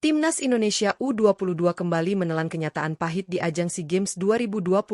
Timnas Indonesia U22 kembali menelan kenyataan pahit di ajang SEA Games 2025.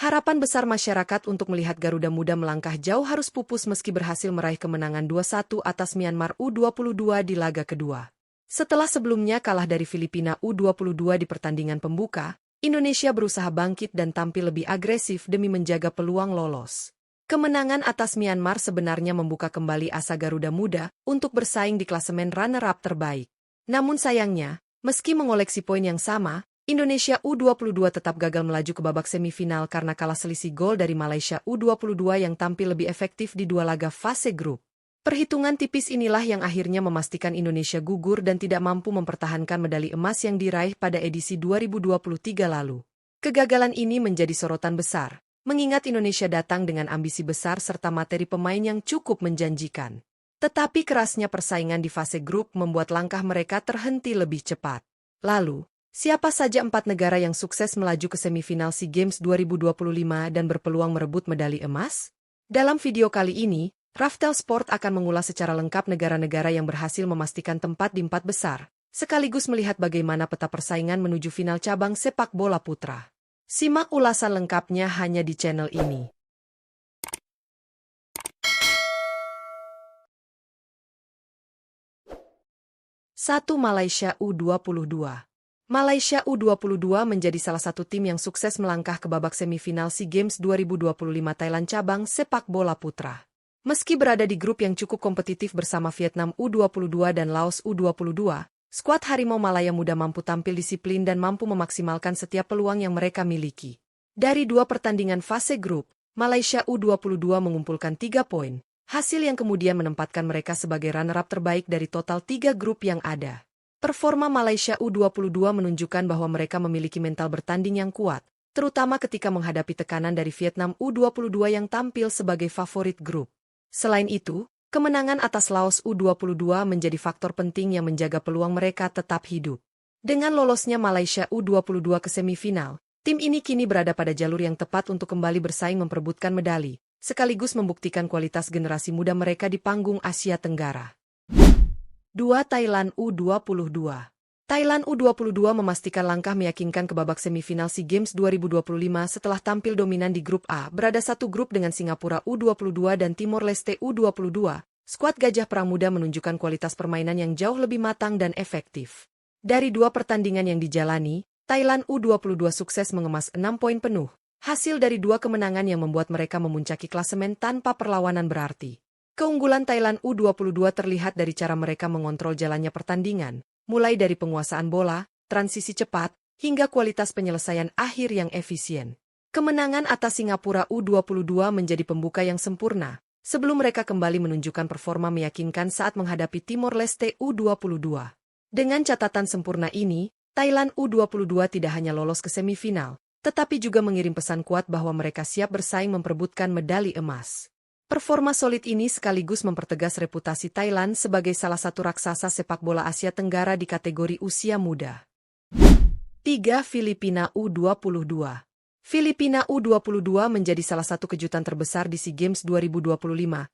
Harapan besar masyarakat untuk melihat Garuda Muda melangkah jauh harus pupus meski berhasil meraih kemenangan 2-1 atas Myanmar U22 di laga kedua. Setelah sebelumnya kalah dari Filipina U22 di pertandingan pembuka, Indonesia berusaha bangkit dan tampil lebih agresif demi menjaga peluang lolos. Kemenangan atas Myanmar sebenarnya membuka kembali asa Garuda Muda untuk bersaing di klasemen runner-up terbaik. Namun sayangnya, meski mengoleksi poin yang sama, Indonesia U22 tetap gagal melaju ke babak semifinal karena kalah selisih gol dari Malaysia U22 yang tampil lebih efektif di dua laga fase grup. Perhitungan tipis inilah yang akhirnya memastikan Indonesia gugur dan tidak mampu mempertahankan medali emas yang diraih pada edisi 2023 lalu. Kegagalan ini menjadi sorotan besar, mengingat Indonesia datang dengan ambisi besar serta materi pemain yang cukup menjanjikan. Tetapi kerasnya persaingan di fase grup membuat langkah mereka terhenti lebih cepat. Lalu, siapa saja 4 negara yang sukses melaju ke semifinal SEA Games 2025 dan berpeluang merebut medali emas? Dalam video kali ini, Raftel Sport akan mengulas secara lengkap negara-negara yang berhasil memastikan tempat di 4 besar, sekaligus melihat bagaimana peta persaingan menuju final cabang sepak bola putra. Simak ulasan lengkapnya hanya di channel ini. 1. Malaysia U22. Malaysia U22 menjadi salah satu tim yang sukses melangkah ke babak semifinal SEA Games 2025 Thailand cabang sepak bola putra. Meski berada di grup yang cukup kompetitif bersama Vietnam U22 dan Laos U22, skuad Harimau Malaya Muda mampu tampil disiplin dan mampu memaksimalkan setiap peluang yang mereka miliki. Dari 2 pertandingan fase grup, Malaysia U22 mengumpulkan 3 poin. Hasil yang kemudian menempatkan mereka sebagai runner-up terbaik dari total 3 grup yang ada. Performa Malaysia U22 menunjukkan bahwa mereka memiliki mental bertanding yang kuat, terutama ketika menghadapi tekanan dari Vietnam U22 yang tampil sebagai favorit grup. Selain itu, kemenangan atas Laos U22 menjadi faktor penting yang menjaga peluang mereka tetap hidup. Dengan lolosnya Malaysia U22 ke semifinal, tim ini kini berada pada jalur yang tepat untuk kembali bersaing memperebutkan medali, sekaligus membuktikan kualitas generasi muda mereka di panggung Asia Tenggara. 2. Thailand U22. Thailand U22 memastikan langkah meyakinkan ke babak semifinal SEA Games 2025 setelah tampil dominan di grup A, berada satu grup dengan Singapura U22 dan Timor Leste U22. Skuad Gajah Perang Muda menunjukkan kualitas permainan yang jauh lebih matang dan efektif. Dari 2 pertandingan yang dijalani, Thailand U22 sukses mengemas 6 poin penuh. Hasil dari 2 kemenangan yang membuat mereka memuncaki klasemen tanpa perlawanan berarti. Keunggulan Thailand U22 terlihat dari cara mereka mengontrol jalannya pertandingan, mulai dari penguasaan bola, transisi cepat, hingga kualitas penyelesaian akhir yang efisien. Kemenangan atas Singapura U22 menjadi pembuka yang sempurna, sebelum mereka kembali menunjukkan performa meyakinkan saat menghadapi Timor Leste U22. Dengan catatan sempurna ini, Thailand U22 tidak hanya lolos ke semifinal, tetapi juga mengirim pesan kuat bahwa mereka siap bersaing memperebutkan medali emas. Performa solid ini sekaligus mempertegas reputasi Thailand sebagai salah satu raksasa sepak bola Asia Tenggara di kategori usia muda. 3. Filipina U22. Filipina U22 menjadi salah satu kejutan terbesar di SEA Games 2025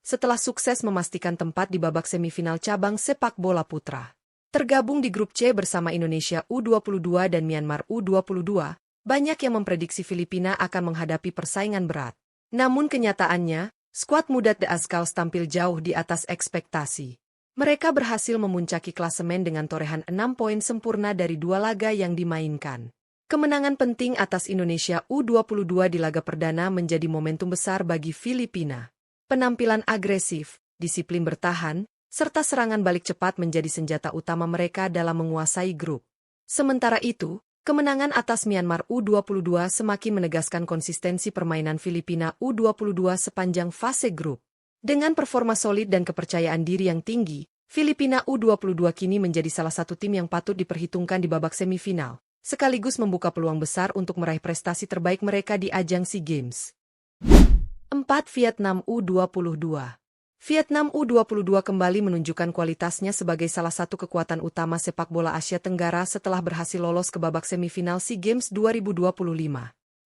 setelah sukses memastikan tempat di babak semifinal cabang sepak bola putra. Tergabung di grup C bersama Indonesia U22 dan Myanmar U22, banyak yang memprediksi Filipina akan menghadapi persaingan berat. Namun kenyataannya, skuad muda The Azkals tampil jauh di atas ekspektasi. Mereka berhasil memuncaki klasemen dengan torehan 6 poin sempurna dari 2 laga yang dimainkan. Kemenangan penting atas Indonesia U22 di laga perdana menjadi momentum besar bagi Filipina. Penampilan agresif, disiplin bertahan, serta serangan balik cepat menjadi senjata utama mereka dalam menguasai grup. Sementara itu, kemenangan atas Myanmar U22 semakin menegaskan konsistensi permainan Filipina U22 sepanjang fase grup. Dengan performa solid dan kepercayaan diri yang tinggi, Filipina U22 kini menjadi salah satu tim yang patut diperhitungkan di babak semifinal, sekaligus membuka peluang besar untuk meraih prestasi terbaik mereka di ajang SEA Games. 4. Vietnam U22. Vietnam U22 kembali menunjukkan kualitasnya sebagai salah satu kekuatan utama sepak bola Asia Tenggara setelah berhasil lolos ke babak semifinal SEA Games 2025.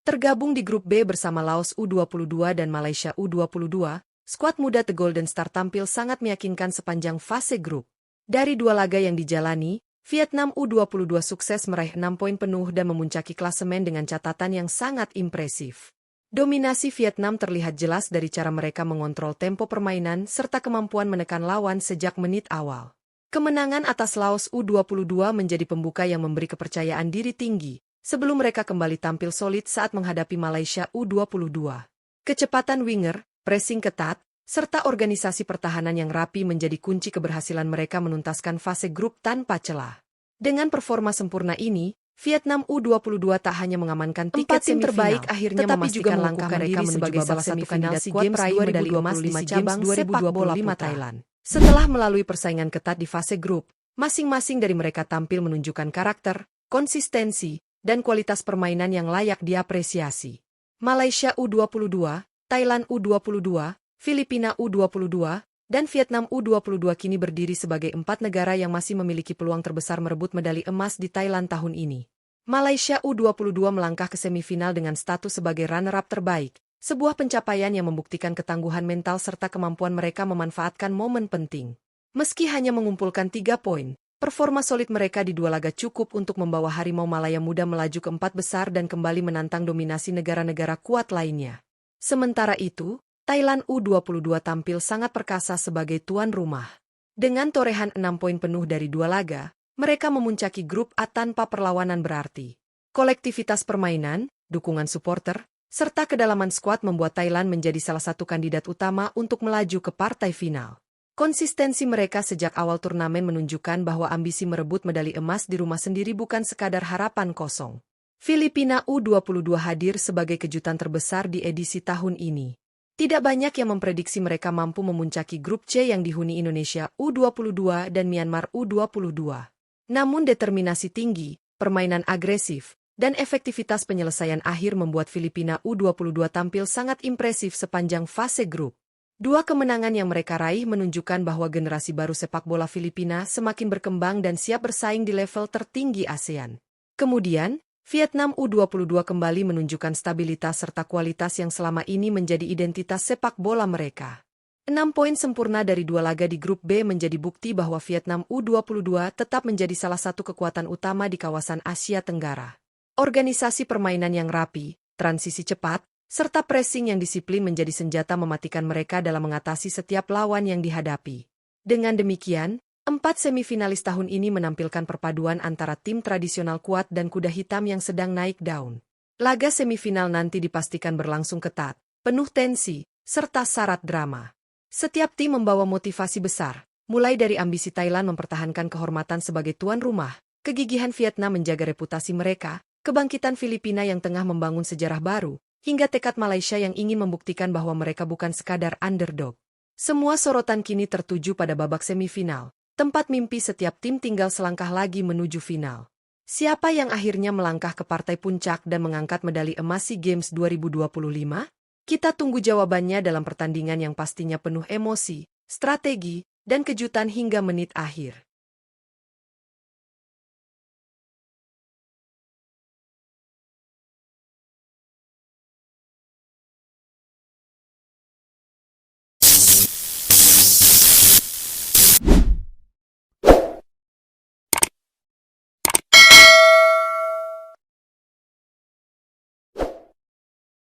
Tergabung di grup B bersama Laos U22 dan Malaysia U22, skuad muda The Golden Star tampil sangat meyakinkan sepanjang fase grup. Dari 2 laga yang dijalani, Vietnam U22 sukses meraih 6 poin penuh dan memuncaki klasemen dengan catatan yang sangat impresif. Dominasi Vietnam terlihat jelas dari cara mereka mengontrol tempo permainan serta kemampuan menekan lawan sejak menit awal. Kemenangan atas Laos U22 menjadi pembuka yang memberi kepercayaan diri tinggi, sebelum mereka kembali tampil solid saat menghadapi Malaysia U22. Kecepatan winger, pressing ketat, serta organisasi pertahanan yang rapi menjadi kunci keberhasilan mereka menuntaskan fase grup tanpa celah. Dengan performa sempurna ini, Vietnam U22 tak hanya mengamankan tiket tim terbaik akhirnya tetapi juga langkah mereka sebagai salah satu kandidat SEA Games peraih medali emas di cabang sepak bola Thailand. Setelah melalui persaingan ketat di fase grup, masing-masing dari mereka tampil menunjukkan karakter, konsistensi, dan kualitas permainan yang layak diapresiasi. Malaysia U22, Thailand U22, Filipina U22, dan Vietnam U22 kini berdiri sebagai 4 negara yang masih memiliki peluang terbesar merebut medali emas di Thailand tahun ini. Malaysia U22 melangkah ke semifinal dengan status sebagai runner-up terbaik, sebuah pencapaian yang membuktikan ketangguhan mental serta kemampuan mereka memanfaatkan momen penting. Meski hanya mengumpulkan 3 poin, performa solid mereka di dua laga cukup untuk membawa Harimau Malaya Muda melaju ke 4 besar dan kembali menantang dominasi negara-negara kuat lainnya. Sementara itu, Thailand U22 tampil sangat perkasa sebagai tuan rumah. Dengan torehan 6 poin penuh dari 2 laga, mereka memuncaki grup A tanpa perlawanan berarti. Kolektivitas permainan, dukungan supporter, serta kedalaman skuad membuat Thailand menjadi salah satu kandidat utama untuk melaju ke partai final. Konsistensi mereka sejak awal turnamen menunjukkan bahwa ambisi merebut medali emas di rumah sendiri bukan sekadar harapan kosong. Filipina U22 hadir sebagai kejutan terbesar di edisi tahun ini. Tidak banyak yang memprediksi mereka mampu memuncaki grup C yang dihuni Indonesia U22 dan Myanmar U22. Namun determinasi tinggi, permainan agresif, dan efektivitas penyelesaian akhir membuat Filipina U22 tampil sangat impresif sepanjang fase grup. Dua kemenangan yang mereka raih menunjukkan bahwa generasi baru sepak bola Filipina semakin berkembang dan siap bersaing di level tertinggi ASEAN. Kemudian, Vietnam U22 kembali menunjukkan stabilitas serta kualitas yang selama ini menjadi identitas sepak bola mereka. 6 poin sempurna dari 2 laga di grup B menjadi bukti bahwa Vietnam U22 tetap menjadi salah satu kekuatan utama di kawasan Asia Tenggara. Organisasi permainan yang rapi, transisi cepat, serta pressing yang disiplin menjadi senjata mematikan mereka dalam mengatasi setiap lawan yang dihadapi. Dengan demikian, 4 semifinalis tahun ini menampilkan perpaduan antara tim tradisional kuat dan kuda hitam yang sedang naik daun. Laga semifinal nanti dipastikan berlangsung ketat, penuh tensi, serta syarat drama. Setiap tim membawa motivasi besar, mulai dari ambisi Thailand mempertahankan kehormatan sebagai tuan rumah, kegigihan Vietnam menjaga reputasi mereka, kebangkitan Filipina yang tengah membangun sejarah baru, hingga tekad Malaysia yang ingin membuktikan bahwa mereka bukan sekadar underdog. Semua sorotan kini tertuju pada babak semifinal. Tempat mimpi setiap tim tinggal selangkah lagi menuju final. Siapa yang akhirnya melangkah ke partai puncak dan mengangkat medali emas SEA Games 2025? Kita tunggu jawabannya dalam pertandingan yang pastinya penuh emosi, strategi, dan kejutan hingga menit akhir.